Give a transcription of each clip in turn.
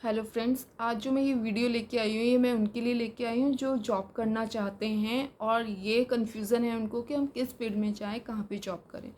Hello friends, आज जो मैं ये वीडियो लेके आई हूँ ये मैं उनके लिए लेके आई हूँ जो जॉब करना चाहते हैं और ये कन्फ्यूज़न है उनको कि हम किस फील्ड में जाएँ, कहाँ पे जॉब करें।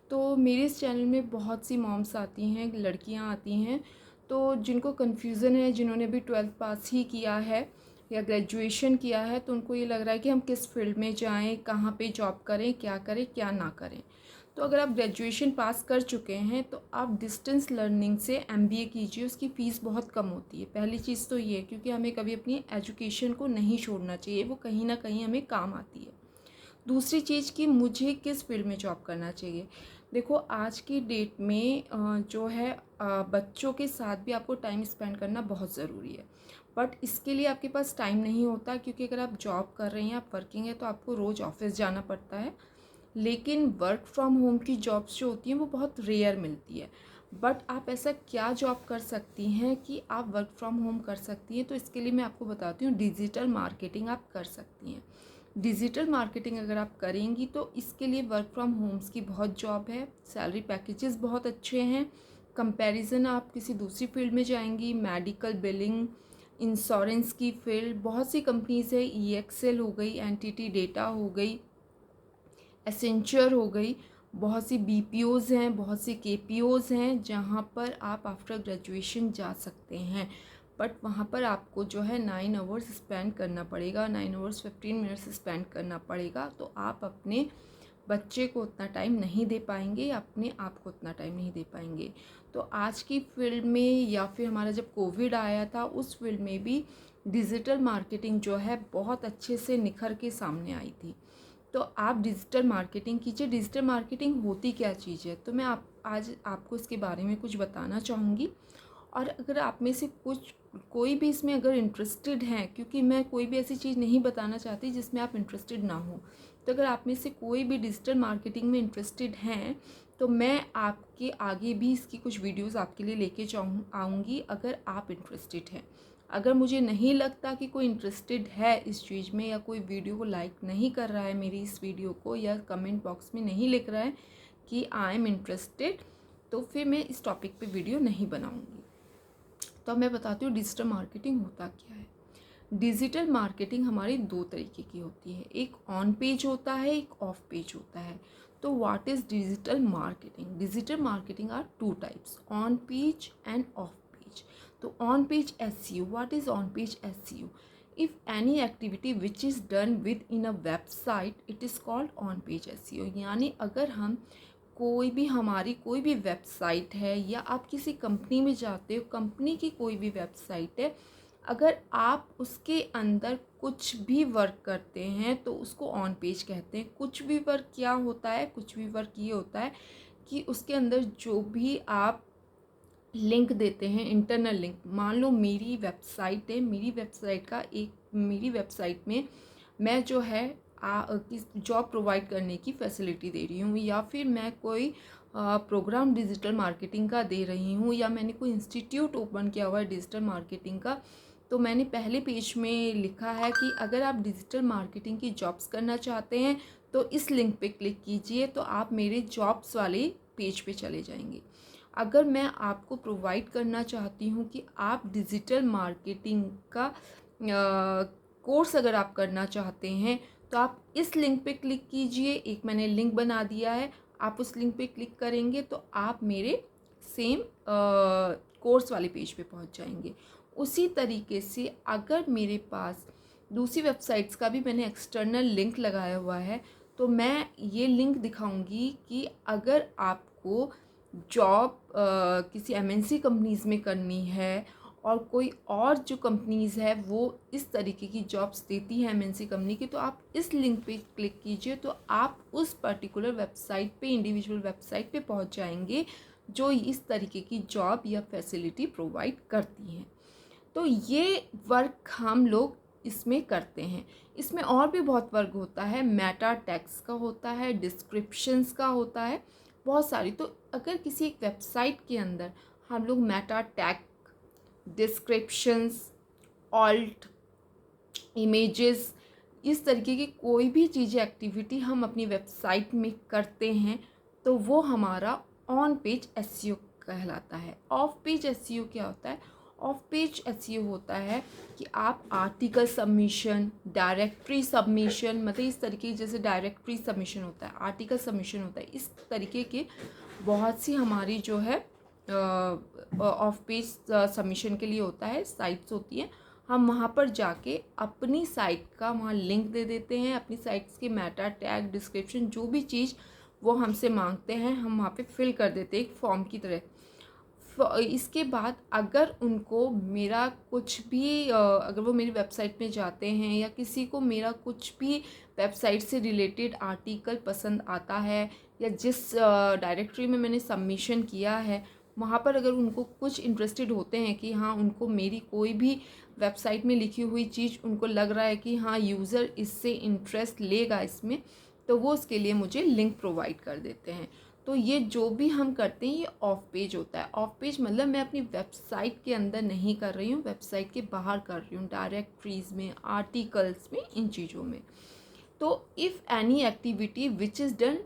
तो मेरे इस चैनल में बहुत सी मॉम्स आती हैं, लड़कियाँ आती हैं, तो जिनको कन्फ्यूज़न है, जिन्होंने भी 12th पास ही किया है या ग्रेजुएशन किया है, तो उनको ये लग रहा है कि हम किस फील्ड में जाएँ, कहाँ पे जॉब करें, क्या ना करें। तो अगर आप ग्रेजुएशन पास कर चुके हैं तो आप डिस्टेंस लर्निंग से एमबीए कीजिए, उसकी फ़ीस बहुत कम होती है। पहली चीज़ तो ये, क्योंकि हमें कभी अपनी एजुकेशन को नहीं छोड़ना चाहिए, वो कहीं ना कहीं हमें काम आती है। दूसरी चीज़ कि मुझे किस फील्ड में जॉब करना चाहिए। देखो, आज की डेट में जो है बच्चों के साथ भी आपको टाइम स्पेंड करना बहुत ज़रूरी है, बट इसके लिए आपके पास टाइम नहीं होता, क्योंकि अगर आप जॉब कर रहे हैं, आप वर्किंग है, तो आपको रोज़ ऑफिस जाना पड़ता है। लेकिन वर्क फ्रॉम होम की जॉब्स जो होती हैं वो बहुत रेयर मिलती है। बट आप ऐसा क्या जॉब कर सकती हैं कि आप वर्क फ्रॉम होम कर सकती हैं, तो इसके लिए मैं आपको बताती हूँ, डिजिटल मार्केटिंग आप कर सकती हैं। डिजिटल मार्केटिंग अगर आप करेंगी तो इसके लिए वर्क फ्रॉम होम्स की बहुत जॉब है, सैलरी पैकेजेस बहुत अच्छे हैं। कंपैरिजन आप किसी दूसरी फील्ड में जाएंगी, मेडिकल, बिलिंग, इंश्योरेंस की फील्ड, बहुत सी कंपनीज है, ईएक्सएल हो गई, एनटीटी डेटा हो गई, एसेंचर हो गई, बहुत सी बीपीओज़ हैं, बहुत सी केपीओज़ हैं जहाँ पर आप आफ्टर ग्रेजुएशन जा सकते हैं। बट वहाँ पर आपको जो है 9 आवर्स स्पेंड करना पड़ेगा, 9 आवर्स 15 मिनट्स स्पेंड करना पड़ेगा। तो आप अपने बच्चे को उतना टाइम नहीं दे पाएंगे या अपने आप को उतना टाइम नहीं दे पाएंगे। तो आज की फील्ड में, या फिर हमारा जब कोविड आया था उस फील्ड में भी डिजिटल मार्केटिंग जो है बहुत अच्छे से निखर के सामने आई थी। तो आप डिजिटल मार्केटिंग कीजिए। डिजिटल मार्केटिंग होती क्या चीज़ है, तो मैं आज आपको इसके बारे में कुछ बताना चाहूँगी। और अगर आप में से कोई भी इसमें अगर इंटरेस्टेड हैं, क्योंकि मैं कोई भी ऐसी चीज़ नहीं बताना चाहती जिसमें आप इंटरेस्टेड ना हो, तो अगर आप में से कोई भी डिजिटल मार्केटिंग में इंटरेस्टेड हैं तो मैं आपके आगे भी इसकी कुछ वीडियोस आपके लिए लेके आऊँगी, अगर आप इंटरेस्टेड हैं। अगर मुझे नहीं लगता कि कोई इंटरेस्टेड है इस चीज़ में, या कोई वीडियो को लाइक नहीं कर रहा है मेरी इस वीडियो को, या कमेंट बॉक्स में नहीं लिख रहा है कि आई एम इंटरेस्टेड, तो फिर मैं इस टॉपिक पे वीडियो नहीं बनाऊंगी। तो मैं बताती हूँ डिजिटल मार्केटिंग होता क्या है। डिजिटल मार्केटिंग हमारी दो तरीके की होती है, एक ऑन पेज होता है, एक ऑफ पेज होता है। तो what is digital marketing? Digital marketing are two types, on page and off page. तो on page SEO, what is on page SEO? if any activity which is done within a website it is called on page SEO। यानी अगर हम हमारी कोई भी website है, या आप किसी कंपनी में जाते हो, कंपनी की कोई भी वेबसाइट है, अगर आप उसके अंदर कुछ भी वर्क करते हैं तो उसको ऑन पेज कहते हैं। कुछ भी वर्क क्या होता है? कुछ भी वर्क ये होता है कि उसके अंदर जो भी आप लिंक देते हैं, इंटरनल लिंक, मान लो मेरी वेबसाइट है, मेरी वेबसाइट में मैं जो है जॉब प्रोवाइड करने की फैसिलिटी दे रही हूँ, या फिर मैं कोई प्रोग्राम डिजिटल मार्केटिंग का दे रही हूँ, या मैंने कोई इंस्टीट्यूट ओपन किया हुआ है डिजिटल मार्केटिंग का। तो मैंने पहले पेज में लिखा है कि अगर आप डिजिटल मार्केटिंग की जॉब्स करना चाहते हैं तो इस लिंक पे क्लिक कीजिए, तो आप मेरे जॉब्स वाले पेज पे चले जाएंगे। अगर मैं आपको प्रोवाइड करना चाहती हूँ कि आप डिजिटल मार्केटिंग का कोर्स अगर आप करना चाहते हैं तो आप इस लिंक पे क्लिक कीजिए, एक मैंने लिंक बना दिया है, आप उस लिंक पे क्लिक करेंगे तो आप मेरे सेम कोर्स वाले पेज पे पहुंच जाएंगे। उसी तरीके से अगर मेरे पास दूसरी वेबसाइट्स का भी मैंने एक्सटर्नल लिंक लगाया हुआ है, तो मैं ये लिंक दिखाऊंगी कि अगर आपको जॉब किसी MNC कंपनीज़ में करनी है, और कोई और जो कंपनीज़ है वो इस तरीके की जॉब्स देती है MNC कंपनी की, तो आप इस लिंक पे क्लिक कीजिए, तो आप उस पर्टिकुलर वेबसाइट पे, इंडिविजुअल वेबसाइट पे पहुंच जाएंगे जो इस तरीके की जॉब या फैसिलिटी प्रोवाइड करती हैं। तो ये वर्क हम लोग इसमें करते हैं। इसमें और भी बहुत वर्क होता है, मेटा टैग्स का होता है, डिस्क्रिप्शंस का होता है, बहुत सारी। तो अगर किसी एक वेबसाइट के अंदर हम लोग Meta tag, descriptions, alt, images, इस तरीके की कोई भी चीज़ें, एक्टिविटी हम अपनी वेबसाइट में करते हैं, तो वो हमारा ऑन पेज SEO कहलाता है। ऑफ पेज SEO क्या होता है? ऑफ पेज एसईओ होता है कि आप आर्टिकल सबमिशन, डायरेक्टरी सबमिशन, मतलब इस तरीके जैसे डायरेक्टरी सबमिशन होता है, आर्टिकल सबमिशन होता है, इस तरीके के बहुत सी हमारी जो है ऑफ पेज सबमिशन के लिए होता है, साइट्स होती हैं। हम वहाँ पर जाके अपनी साइट का वहाँ लिंक दे देते हैं, अपनी साइट्स के मेटा टैग, डिस्क्रिप्शन, जो भी चीज़ वो हमसे मांगते हैं हम वहाँ पे फिल कर देते हैं एक फॉर्म की तरह। इसके बाद अगर उनको मेरा कुछ भी अगर वो मेरी वेबसाइट में जाते हैं या किसी को मेरा कुछ भी वेबसाइट से रिलेटेड आर्टिकल पसंद आता है या जिस डायरेक्टरी में मैंने सबमिशन किया है वहाँ पर अगर उनको कुछ इंटरेस्टेड होते हैं कि हाँ उनको मेरी कोई भी वेबसाइट में लिखी हुई चीज़ उनको लग रहा है कि हाँ यूज़र इससे इंटरेस्ट लेगा इसमें, तो वो उसके लिए मुझे लिंक प्रोवाइड कर देते हैं। तो ये जो भी हम करते हैं ये ऑफ पेज होता है। ऑफ पेज मतलब मैं अपनी वेबसाइट के अंदर नहीं कर रही हूँ, वेबसाइट के बाहर कर रही हूँ, डायरेक्टरीज में, आर्टिकल्स में, इन चीज़ों में। तो if any activity which is done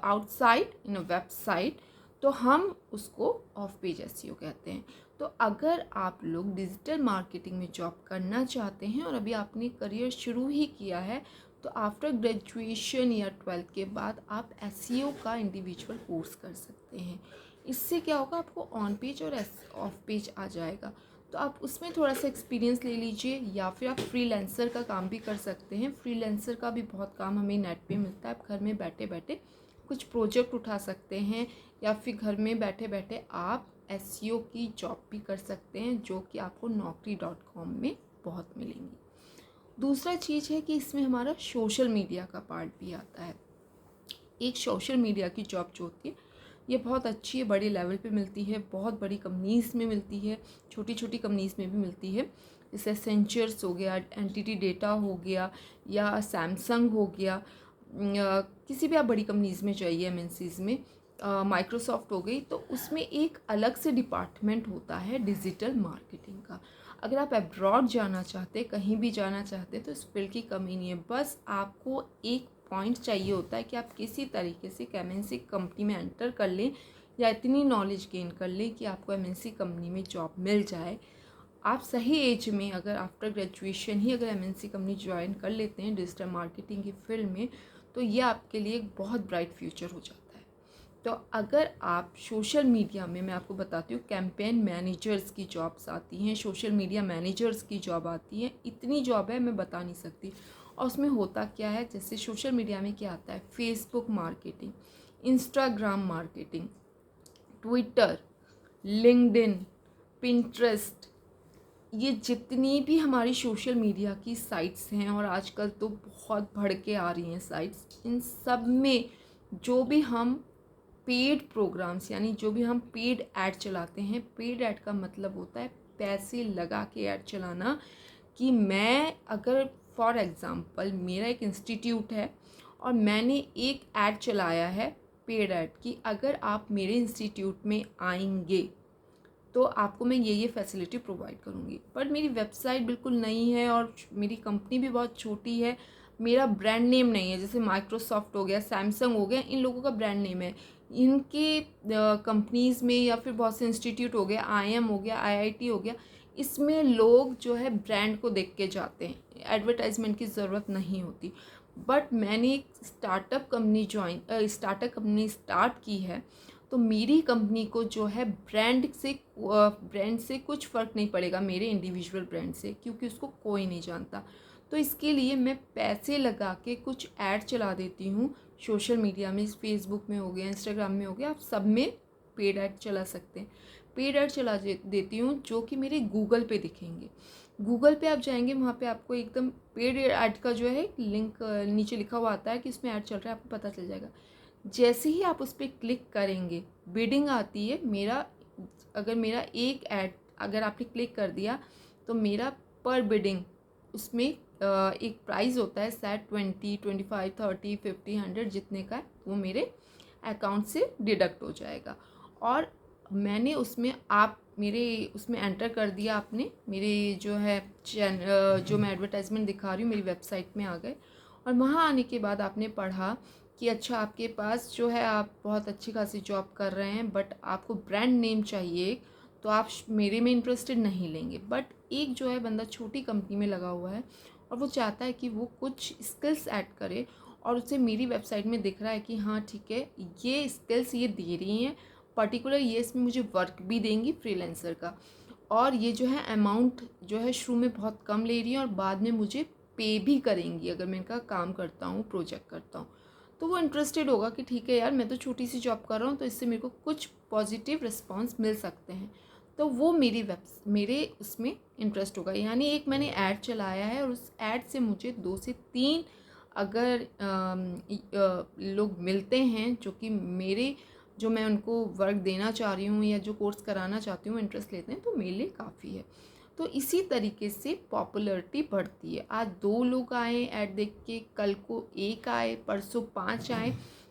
outside in a website, तो हम उसको ऑफ पेज एसईओ कहते हैं। तो अगर आप लोग डिजिटल मार्केटिंग में जॉब करना चाहते हैं और अभी आपने करियर शुरू ही किया है, तो आफ्टर ग्रेजुएशन या 12th के बाद आप एसईओ का इंडिविजुअल कोर्स कर सकते हैं। इससे क्या होगा, आपको ऑन पेज और ऑफ पेज आ जाएगा, तो आप उसमें थोड़ा सा एक्सपीरियंस ले लीजिए, या फिर आप फ्रीलांसर का काम भी कर सकते हैं। फ्रीलांसर का भी बहुत काम हमें नेट पे मिलता है, आप घर में बैठे बैठे कुछ प्रोजेक्ट उठा सकते हैं, या फिर घर में बैठे बैठे आप एसईओ की जॉब भी कर सकते हैं, जो कि आपको naukri.com में बहुत मिलेंगी। दूसरा चीज़ है कि इसमें हमारा सोशल मीडिया का पार्ट भी आता है। एक सोशल मीडिया की जॉब जो होती है ये बहुत अच्छी है, बड़े लेवल पे मिलती है, बहुत बड़ी कंपनीज़ में मिलती है, छोटी छोटी कंपनीज़ में भी मिलती है। जैसे एसेंचर्स हो गया, एंटिटी डेटा हो गया, या सैमसंग हो गया, किसी भी आप बड़ी कंपनीज़ में चाहिए, एमएनसीज़ में, माइक्रोसॉफ्ट हो गई, तो उसमें एक अलग से डिपार्टमेंट होता है डिजिटल मार्केटिंग का। अगर आप अब्रॉड जाना चाहते, कहीं भी जाना चाहते, तो इस फील्ड की कमी नहीं है। बस आपको एक पॉइंट चाहिए होता है कि आप किसी तरीके से एमएनसी कंपनी में एंटर कर लें, या इतनी नॉलेज गेन कर लें कि आपको एमएनसी कंपनी में जॉब मिल जाए। आप सही एज में अगर आफ्टर ग्रेजुएशन ही अगर एमएनसी कंपनी ज्वाइन कर लेते हैं डिजिटल मार्केटिंग की फील्ड में, तो ये आपके लिए एक बहुत ब्राइट फ्यूचर हो जाता है। तो अगर आप सोशल मीडिया में, मैं आपको बताती हूँ, कैंपेन मैनेजर्स की जॉब्स आती हैं, सोशल मीडिया मैनेजर्स की जॉब आती है, इतनी जॉब है मैं बता नहीं सकती। और उसमें होता क्या है, जैसे सोशल मीडिया में क्या आता है, Facebook marketing, Instagram marketing, Twitter, LinkedIn, Pinterest, ये जितनी भी हमारी सोशल मीडिया की साइट्स हैं, और आजकल तो बहुत बढ़ के आ रही हैं साइट्स, इन सब में जो भी हम पेड प्रोग्राम्स, यानी जो भी हम पेड ऐड चलाते हैं, पेड ऐड का मतलब होता है पैसे लगा के ऐड चलाना। कि मैं अगर फॉर एग्ज़ाम्पल मेरा एक इंस्टीट्यूट है और मैंने एक ऐड चलाया है पेड ऐड कि अगर आप मेरे इंस्टीट्यूट में आएंगे तो आपको मैं ये फैसिलिटी प्रोवाइड करूँगी, पर मेरी वेबसाइट बिल्कुल नई है और मेरी कंपनी भी बहुत छोटी है, मेरा ब्रांड नेम नहीं है, जैसे माइक्रोसॉफ्ट हो गया, सैमसंग हो गया, इन लोगों का ब्रांड नेम है, इनके कंपनीज़ में या फिर बहुत से इंस्टीट्यूट हो गया, आईएम हो गया, आईआईटी हो गया, इसमें लोग जो है ब्रांड को देख के जाते हैं, एडवर्टाइजमेंट की ज़रूरत नहीं होती। बट मैंने एक स्टार्टअप कंपनी स्टार्ट की है, तो मेरी कंपनी को जो है ब्रांड से कुछ फ़र्क नहीं पड़ेगा मेरे इंडिविजुअल ब्रांड से, क्योंकि उसको कोई नहीं जानता। तो इसके लिए मैं पैसे लगा के कुछ ऐड चला देती हूँ सोशल मीडिया में, फेसबुक में हो गया, इंस्टाग्राम में हो गया, आप सब में पेड ऐड चला सकते हैं। पेड ऐड चला देती हूँ जो कि मेरे गूगल पे दिखेंगे। गूगल पे आप जाएंगे, वहाँ पे आपको एकदम पेड ऐड का जो है लिंक नीचे लिखा हुआ आता है कि इसमें ऐड चल रहा है, आपको पता चल जाएगा। जैसे ही आप उस पर क्लिक करेंगे, बिडिंग आती है, अगर मेरा एक ऐड अगर आपने क्लिक कर दिया तो मेरा पर बिडिंग उसमें एक प्राइस होता है शायद 20, 25, 30, 50, 100 जितने का है वो मेरे अकाउंट से डिडक्ट हो जाएगा। और मैंने उसमें मेरे उसमें एंटर कर दिया, आपने मेरे जो है जो मैं एडवर्टाइजमेंट दिखा रही हूँ मेरी वेबसाइट में आ गए, और वहाँ आने के बाद आपने पढ़ा कि अच्छा आपके पास जो है आप बहुत अच्छी खासी जॉब कर रहे हैं बट आपको ब्रांड नेम चाहिए, तो आप मेरे में इंटरेस्टेड नहीं लेंगे। बट एक जो है बंदा छोटी कंपनी में लगा हुआ है और वो चाहता है कि वो कुछ स्किल्स ऐड करे, और उसे मेरी वेबसाइट में दिख रहा है कि हाँ ठीक है, ये स्किल्स ये दे रही हैं पर्टिकुलर, ये इसमें मुझे वर्क भी देंगी फ्रीलांसर का, और ये जो है अमाउंट जो है शुरू में बहुत कम ले रही है और बाद में मुझे पे भी करेंगी अगर मैं इनका काम करता हूँ, प्रोजेक्ट करता हूँ। तो वो इंटरेस्टेड होगा कि ठीक है यार, मैं तो छोटी सी जॉब कर रहा हूँ तो इससे मेरे को कुछ पॉजिटिव रिस्पॉन्स मिल सकते हैं, तो वो मेरे उसमें इंटरेस्ट होगा। यानी एक मैंने ऐड चलाया है और उस ऐड से मुझे 2 से 3 अगर लोग मिलते हैं जो कि मेरे जो मैं उनको वर्क देना चाह रही हूँ या जो कोर्स कराना चाहती हूँ इंटरेस्ट लेते हैं, तो मेरे लिए काफ़ी है। तो इसी तरीके से पॉपुलैरिटी बढ़ती है। आज 2 लोग आए ऐड देख के, कल को 1 आए, परसों 5 आए,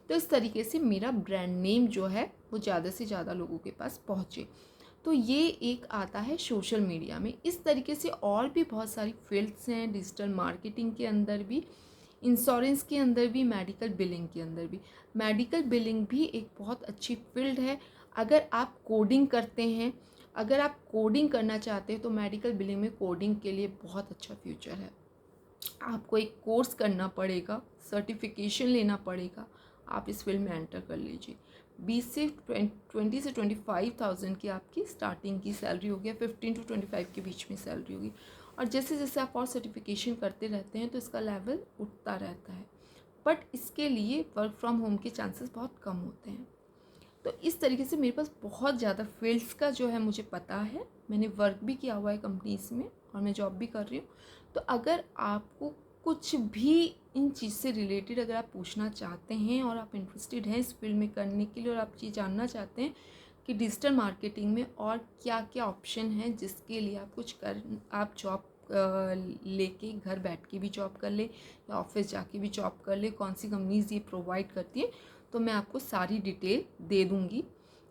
तो इस तरीके से मेरा ब्रांड नेम जो है वो ज़्यादा से ज़्यादा लोगों के पास पहुँचे। तो ये एक आता है सोशल मीडिया में। इस तरीके से और भी बहुत सारी फील्ड्स हैं, डिजिटल मार्केटिंग के अंदर भी, इंश्योरेंस के अंदर भी, मेडिकल बिलिंग के अंदर भी। मेडिकल बिलिंग भी एक बहुत अच्छी फील्ड है। अगर आप कोडिंग करते हैं, अगर आप कोडिंग करना चाहते हैं तो मेडिकल बिलिंग में कोडिंग के लिए बहुत अच्छा फ्यूचर है। आपको एक कोर्स करना पड़ेगा, सर्टिफिकेशन लेना पड़ेगा, आप इस फील्ड में एंटर कर लीजिए। 20 से 25,000 की आपकी स्टार्टिंग की सैलरी होगी, 15 to 25 के बीच में सैलरी होगी, और जैसे जैसे आप और सर्टिफिकेशन करते रहते हैं तो इसका लेवल उठता रहता है। बट इसके लिए वर्क फ्रॉम होम के चांसेस बहुत कम होते हैं। तो इस तरीके से मेरे पास बहुत ज़्यादा फील्ड्स का जो है मुझे पता है, मैंने वर्क भी किया हुआ है कंपनीज में और मैं जॉब भी कर रही हूँ। तो अगर आपको कुछ भी इन चीज़ से रिलेटेड अगर आप पूछना चाहते हैं और आप इंटरेस्टेड हैं इस फील्ड में करने के लिए, और आप ये जानना चाहते हैं कि डिजिटल मार्केटिंग में और क्या क्या ऑप्शन है जिसके लिए आप जॉब लेके घर बैठ के भी जॉब कर ले या ऑफिस जाके भी जॉब कर ले, कौन सी कंपनीज ये प्रोवाइड करती है, तो मैं आपको सारी डिटेल दे दूँगी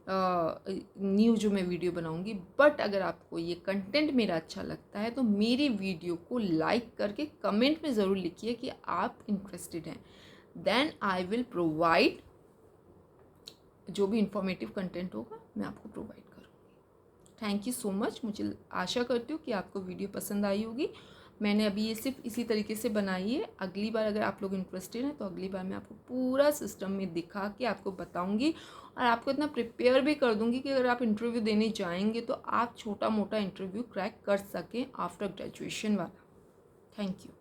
न्यू जो मैं वीडियो बनाऊंगी। बट अगर आपको ये कंटेंट मेरा अच्छा लगता है तो मेरी वीडियो को लाइक करके कमेंट में ज़रूर लिखिए कि आप इंटरेस्टेड हैं, देन आई विल प्रोवाइड जो भी इंफॉर्मेटिव कंटेंट होगा मैं आपको प्रोवाइड करूँगी। Thank you so much. मुझे आशा करती हूँ कि आपको वीडियो पसंद आई होगी। मैंने अभी ये सिर्फ इसी तरीके से बनाई है। अगली बार अगर आप लोग इंटरेस्टेड हैं तो अगली बार मैं आपको पूरा सिस्टम में दिखा के आपको बताऊंगी और आपको इतना प्रिपेयर भी कर दूंगी कि अगर आप इंटरव्यू देने जाएंगे तो आप छोटा मोटा इंटरव्यू क्रैक कर सकें आफ्टर ग्रेजुएशन वाला। Thank you.